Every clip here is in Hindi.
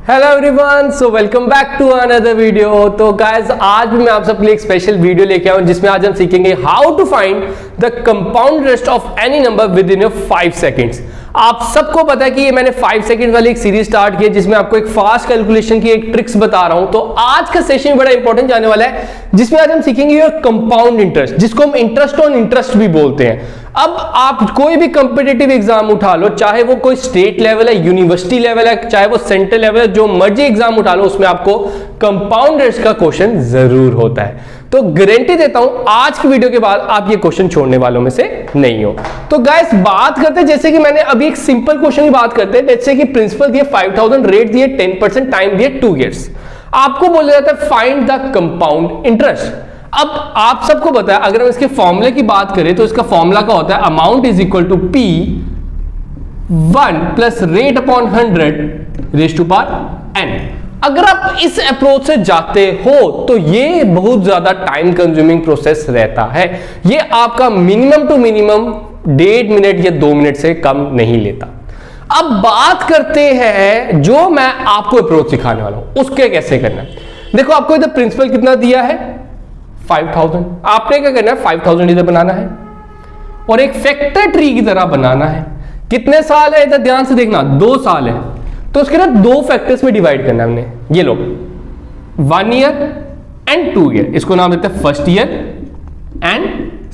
Hello everyone, so welcome back to another video. तो गाइस आज भी मैं आप सबके लिए एक स्पेशल वीडियो लेके आया हूं जिसमें आज हम सीखेंगे how to find the compound interest of any number within your 5 seconds. आप सबको पता है कि ये मैंने 5 सेकंड वाली एक सीरीज स्टार्ट की है जिसमें आपको एक फास्ट कैलकुलेशन की एक ट्रिक्स बता रहा हूं। तो आज का सेशन बड़ा इंपॉर्टेंट जाने वाला है जिसमें आज हम सीखेंगे योर कंपाउंड इंटरेस्ट, जिसको हम इंटरेस्ट ऑन इंटरेस्ट भी बोलते हैं। अब आप कोई भी कंपिटिटिव एग्जाम उठा लो, चाहे वो कोई स्टेट लेवल है, यूनिवर्सिटी लेवल है, चाहे वो सेंट्रल लेवल है, जो मर्जी एग्जाम उठा लो उसमें आपको कंपाउंड इंटरेस्ट का क्वेश्चन जरूर होता है। तो गारंटी देता हूं आज की वीडियो के बाद आप ये क्वेश्चन छोड़ने वालों में से नहीं हो। तो गाइस बात करते हैं, जैसे कि मैंने अभी एक सिंपल क्वेश्चन की बात करते हैं। जैसे कि प्रिंसिपल दिए 5000, रेट दिए 10%, टाइम दिए 2 years। आपको बोला जाता है फाइंड द कंपाउंड इंटरेस्ट। अब आप सबको पता है अगर हम इसके फॉर्मूले की बात करें तो इसका फॉर्मूला क्या होता है, amount is equal to P 1 plus rate upon 100 raise to power n। अगर आप इस अप्रोच से जाते हो तो ये बहुत ज्यादा टाइम कंज्यूमिंग प्रोसेस रहता है। ये आपका मिनिमम टू मिनिमम 1.5 मिनट या 2 मिनट से कम नहीं लेता। अब बात करते हैं जो मैं आपको अप्रोच सिखाने वाला हूं उसके कैसे करना है। देखो आपको इधर प्रिंसिपल कितना दिया है 5000। आपने क्या करना है 5000 इधर बनाना है और एक फैक्टर ट्री की तरह बनाना है। कितने साल है इधर ध्यान से देखना, 2 साल है तो उसके ना 2 फैक्टर्स में डिवाइड करना है हमने। ये लो 1 ईयर एंड 2 ईयर, इसको नाम देते हैं first year and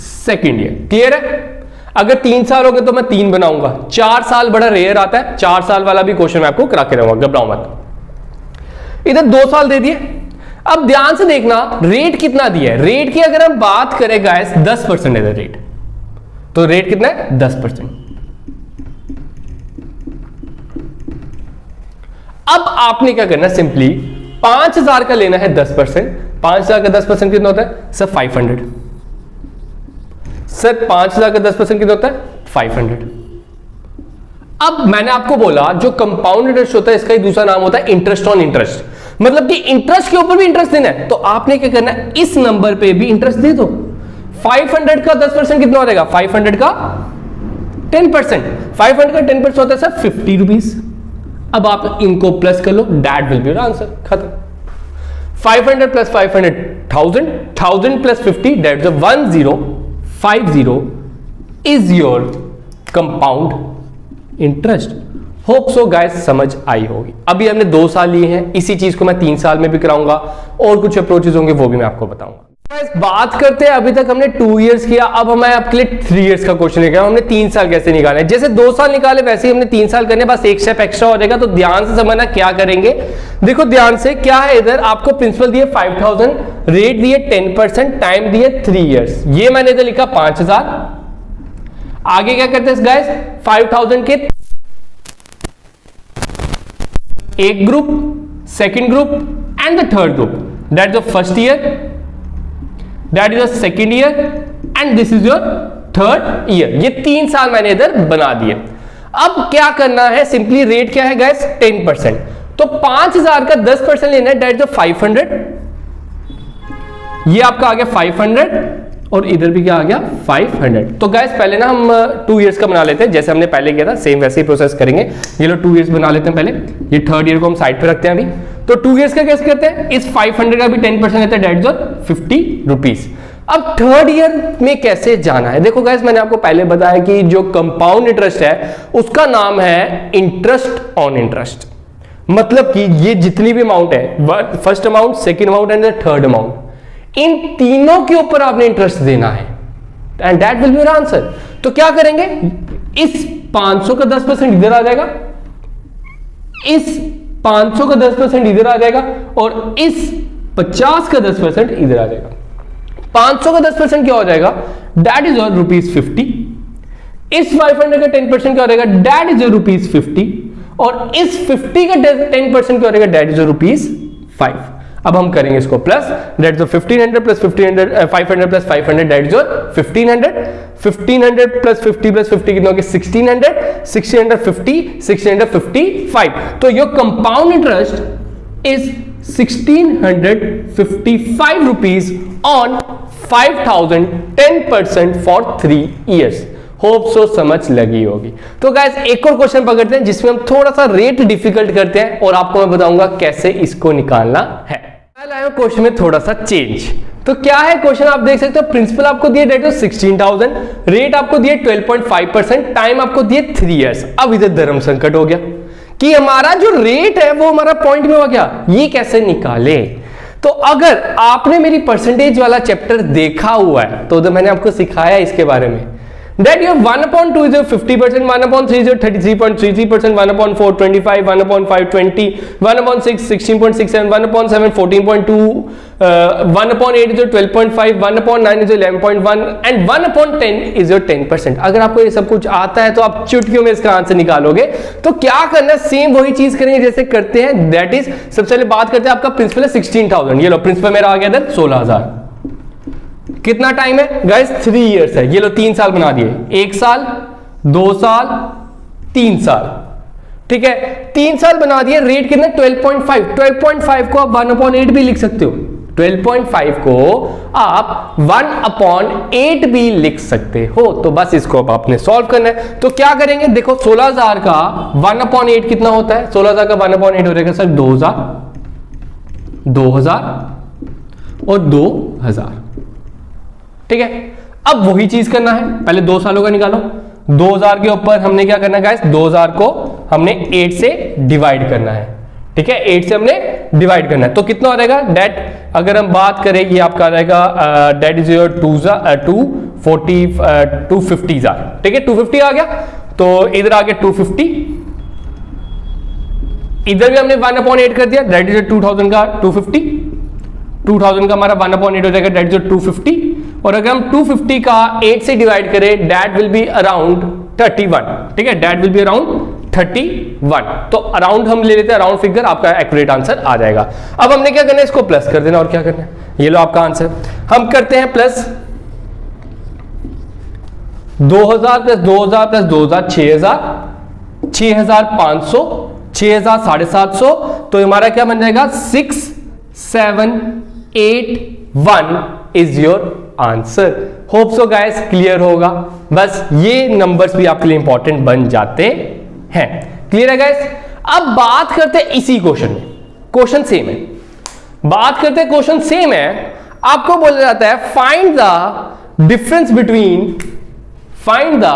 second year. Clear है? अगर 3 साल हो गए तो मैं 3 बनाऊंगा। 4 साल बड़ा रेयर आता है, 4 साल वाला भी क्वेश्चन मैं आपको करा के रहूंगा, घबराओ मत। इधर 2 साल दे दिए। अब ध्यान से देखना रेट कितना दिया है। रेट की अगर हम बात करें गाइस 10% है रेट, तो रेट कितना है 10%। अब आपने क्या करना है, सिंपली 5000 का लेना है 10%। 5000 का 10% कितना होता है सर 500। सर 5000 का 10% कितना होता है 500। अब मैंने आपको बोला जो कंपाउंड इंटरेस्ट होता है इसका ही दूसरा नाम होता है इंटरेस्ट ऑन इंटरेस्ट। मतलब कि इंटरेस्ट के ऊपर भी इंटरेस्ट देना है तो आपने क्या करना है इस नंबर पे भी इंटरेस्ट दे दो। 500 का 10% कितना हो जाएगा, 500 का 10%। 500 का 10% होता है सर 50 रुपीज। अब आप इनको प्लस कर लो, that will be your answer, खत्म। 500 plus 500 1000, 1000 plus 50 that is 1050 is your compound interest. Hope so guys समझ आई होगी। अभी हमने 2 साल लिए हैं, इसी चीज को मैं 3 साल में भी कराऊंगा और कुछ अप्रोचेस होंगे वो भी मैं आपको बताऊंगा। बात करते हैं, अभी तक हमने 2 इयर्स किया, अब हमें आपके लिए 3 इयर्स का क्वेश्चन निकाला। हमने 3 साल कैसे निकाले, जैसे 2 साल निकाले वैसे ही हमने 3 साल करने, बस एक स्टेप एक्स्ट्रा हो जाएगा। तो ध्यान से समझना क्या करेंगे। देखो ध्यान से क्या है, इधर आपको प्रिंसिपल दिए 5000, रेट दिए 10%, टाइम दिए 3 इयर्स। ये मैंने इधर लिखा 5000। आगे क्या करते हैं गाइस, 5000 के एक group, second group and the third group, that is the first year, that is the second year and this is your third year. ये 3 साल मैंने इधर बना दिए। अब क्या करना है, सिंपली रेट क्या है गाइस 10%, तो 5000 का 10% लेना है, दैट इज द 500। ये आपका आ गया 500 और इधर भी क्या आ गया 500। तो गाइस पहले ना हम 2 इयर्स का बना लेते हैं, जैसे हमने पहले किया था सेम वैसे ही प्रोसेस करेंगे। ये लो 2 इयर्स बना लेते हैं पहले, ये थर्ड ईयर को हम साइड पे rखते हैं अभी। तो 2 इयर्स का कैसे करते हैं, इस 500 का भी 10% लेते हैं, दैट इज 50 रुपीज। अब थर्ड ईयर में कैसे जाना है, देखो गाइस मैंने आपको पहले बताया कि जो कंपाउंड इंटरेस्ट है उसका नाम है इंटरेस्ट ऑन इंटरेस्ट। मतलब कि ये जितनी भी अमाउंट है, first amount, second amount and third amount, इन तीनों के ऊपर आपने इंटरेस्ट देना है and that will be your answer. तो क्या करेंगे, इस 500 का 10% इधर आ जाएगा, इस 500 का 10% इधर आ जाएगा और इस 50 का 10% इधर आ जाएगा। 500 का 10% क्या हो जाएगा, दैट इज योर ₹50। इस 500 का 10% क्या हो जाएगा, दैट इज योर ₹50 और इस 50 का 10% क्या हो जाएगा, दैट इज योर ₹5। अब हम करेंगे इसको plus, that is 1500 plus 1500, 500 plus 500 that is 1500। 1500 plus 50 plus 50 कितना हो गया 1600, 1650, 1655। तो your compound interest is 1655 rupees on 5000, 10% for 3 years. Hope so समझ लगी होगी। तो गाइस एक और क्वेश्चन पकड़ते हैं जिसमें हम थोड़ा सा रेट डिफिकल्ट करते हैं और आपको मैं बताऊंगा कैसे इसको निकालना है। मैं लाया क्वेश्चन में थोड़ा सा चेंज। तो क्या है क्वेश्चन, आप देख सकते हो प्रिंसिपल आपको दिए डेट 16,000, रेट आपको दिए 12.5%, टाइम आपको दिए 3 इयर्स। अब इधर धर्म संकट हो गया कि हमारा जो रेट है वो हमारा पॉइंट में हो गया, ये कैसे निकाले। तो अगर आपने मेरी परसेंटेज वाला चैप्टर देखा हुआ है तो मैंने आपको सिखाया इसके बारे में that you have 1/2 is your 50%, 1/3 is your 33.33%, 1/4 25, 1/5 20, 1/6 16.67, 1/7 14.2, 1/8 is your 12.5, 1/9 is your 11.1 and 1/10 is your 10%। अगर आपको ये सब कुछ आता है तो आप चुटकियों में इसका आंसर निकालोगे। तो क्या करना है, सेम वही चीज करेंगे जैसे करते हैं, दैट इज सबसे पहले बात करते हैं, आपका प्रिंसिपल है 16,000, ये लो प्रिंसिपल मेरा आ गया था 16,000। कितना टाइम है गाइस, 3 इयर्स है, ये लो 3 साल बना दिए, 1 साल 2 साल 3 साल, ठीक है 3 साल बना दिए। रेट कितना 12.5, 12.5 को आप 1/8 भी लिख सकते हो, 12.5 को आप 1/8 भी लिख सकते हो। तो बस इसको अब आपने सॉल्व करना है। तो क्या करेंगे, देखो 16,000 का 1/8 कितना होता है, 16,000 का 1/8 हो जाएगा सर 2,000, 2,000 और 2,000, ठीक है। अब वही चीज करना है, पहले 2 सालों का निकालो, 2,000 के ऊपर हमने क्या करना है गाइस, 2,000 को हमने 8 से डिवाइड करना है, ठीक है 8 से हमने डिवाइड करना है। तो कितना हो जाएगा डेट, अगर हम बात करें ये आपका आ जाएगा डेट इज योर 250,000, ठीक है 250 आ गया। तो इधर आ गया 250, इधर भी हमने 1/8 कर दिया, डेट इज 2,000 का 250, 2,000 का हमारा 1/8 हो जाएगा, डेट इज 250। और अगर हम 250 का 8 से डिवाइड करें, डेट विल बी अराउंड 31, ठीक है डेट विल बी अराउंड 31। तो अराउंड हम ले लेते हैं, अराउंड फिगर आपका एक्यूरेट आंसर आ जाएगा। अब हमने क्या करना है, इसको प्लस कर देना, और क्या करना है, ये लो आपका आंसर। हम करते हैं प्लस 2,000 प्लस 2,000 प्लस 2,000 6,000, 6,500, 6,000 750। तो हमारा क्या बन जाएगा 6,781 is your answer. Hope so guys clear होगा। बस ये नंबर्स भी आपके लिए इंपॉर्टेंट बन जाते हैं। क्लियर है गाइस। अब बात करते हैं इसी क्वेश्चन में, क्वेश्चन सेम है, बात करते हैं क्वेश्चन सेम है। आपको बोला जाता है find the difference between, find the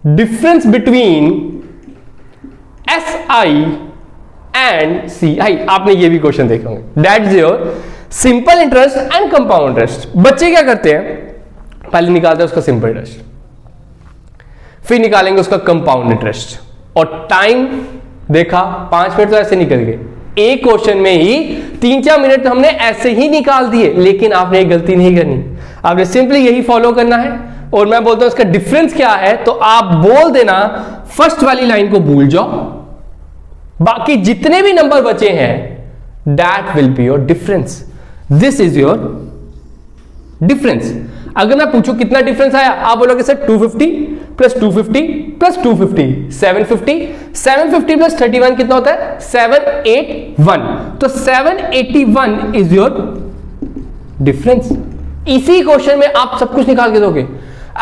difference between SI and CI। आपने ये भी क्वेश्चन देखे होंगे, that is your simple interest and compound interest. बच्चे क्या करते हैं, पहले निकालते हैं उसका सिंपल इंटरेस्ट, फिर निकालेंगे उसका कंपाउंड इंटरेस्ट, और टाइम देखा 5 मिनट तो ऐसे निकल गए, एक क्वेश्चन में ही 3-4 मिनट तो हमने ऐसे ही निकाल दिए। लेकिन आपने एक गलती नहीं करनी, आपने सिंपली यही फॉलो करना है। और मैं बोलता हूं इसका डिफरेंस क्या है, तो आप बोल देना फर्स्ट वाली लाइन को भूल जाओ, बाकी जितने भी नंबर बचे हैं that will be your difference, this is your difference. अगर मैं पूछूं कितना डिफरेंस आया, आप बोलोगे सर 250 प्लस 250 प्लस 250 750, 750 प्लस 31 कितना होता है 781। तो 781 इज योर डिफरेंस। इसी क्वेश्चन में आप सब कुछ निकाल के दोगे।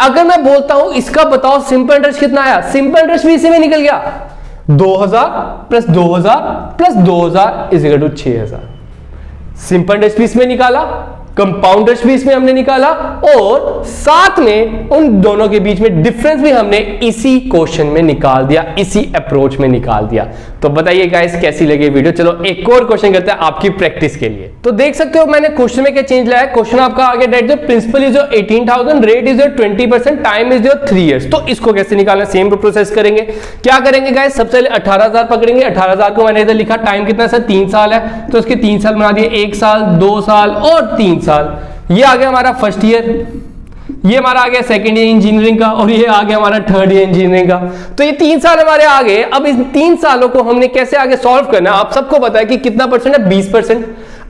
अगर मैं बोलता हूं इसका बताओ सिंपल इंटरेस्ट कितना आया, सिंपल इंटरेस्ट भी इसी में निकल गया, 2,000 plus 2,000 plus 2,000 is equal to 6,000। Simple interest भी इसमें निकाला, कंपाउंड इंटरेस्ट भी इसमें हमने निकाला, और साथ में उन दोनों के बीच में डिफरेंस भी हमने इसी क्वेश्चन में निकाल दिया, इसी अप्रोच में निकाल दिया। तो बताइए गाइस कैसी लगी वीडियो। चलो एक और क्वेश्चन करते हैं आपकी प्रैक्टिस के लिए। तो देख सकते हो मैंने क्वेश्चन में क्या चेंज लाया। क्वेश्चन आपका आगे डेट जो principal is your 18,000, rate is your 20%, time is your 3 years. तो इसको कैसे निकालना, सेम प्रोसेस करेंगे। क्या करेंगे गाइस, सबसे पहले 18,000 पकड़ेंगे। 18,000 को मैंने इधर लिखा, टाइम कितना सर 3 साल है, तो इसके 3 साल बना दिए, 1 साल 2 साल और 3 साल। ये आ गया हमारा फर्स्ट ईयर, ये हमारा आ गया सेकेंड ईयर इंजीनियरिंग का, और ये आ गया हमारा थर्ड ईयर इंजीनियरिंग का। तो ये 3 साल हमारे आ गए। अब इस 3 सालों को हमने कैसे आगे सॉल्व करना है, आप सबको पता है कि कितना परसेंट है 20%।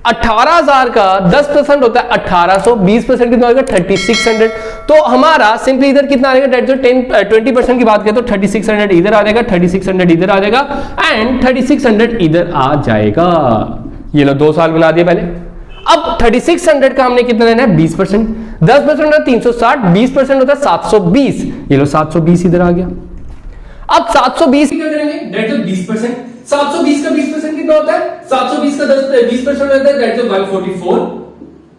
18,000 का 10% होता है 1,800, 20% कितना होगा 3,600। तो हमारा सिंपली इधर कितना आ जाएगा, जो 20% की बात करें तो 3,600 इधर आ जाएगा, 3,600 इधर आ जाएगा एंड 3,600 इधर आ जाएगा। ये लो 2 साल बना दिए पहले। अब 3,600 का हमने कितना लेना है 20%। 10% होता है 360, 20% होता है 720। ये लो 720 इधर आ गया। अब 720 क्या करेंगे, डेट ऑफ 20%। 720 का 20% कितना होता है, 720 का 20% होता है डेट ऑफ 144।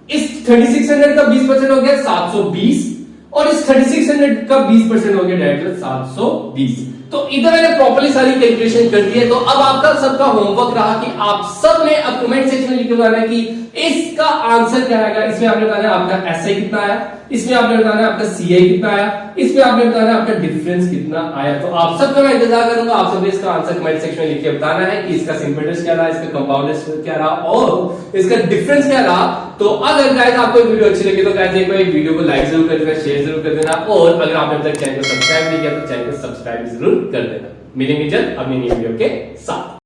इस 3600 का 20% हो गया 720 और इस 3600 का 20% हो गया डेट ऑफ 720। तो इधर मैंने प्रॉपर्ली सारी कैलकुलेशन कर दी है। तो अब आपका सबका होमवर्क रहा कि आप सब ने अब कमेंट सेक्शन में लिख के बताना है कि इसका आंसर क्या आएगा। इसमें आपने बताना है आपका एसआई कितना आया, इसमें आपने बताना है आपका सीआई कितना आया, इसमें आपने बताना है आपका डिफरेंस कितना आया। तो आप सबका मैं इंतजार करूंगा, आप सबने इसका आंसर कमेंट सेक्शन में लिख के बताना है कि इसका सिंपल टेस्ट क्या रहा, इसका कंपाउंड टेस्ट क्या रहा और इसका डिफरेंस क्या रहा। तो अगर गाइस आपको वीडियो अच्छी लगी तो गाइस एक बार वीडियो को लाइक जरूर कर देना, शेयर जरूर कर देना और अगर आपने अभी तक चैनल को सब्सक्राइब नहीं किया तो चैनल को सब्सक्राइब जरूर कर देना। मिलेंगे जल्द अपनी नई वीडियो के साथ।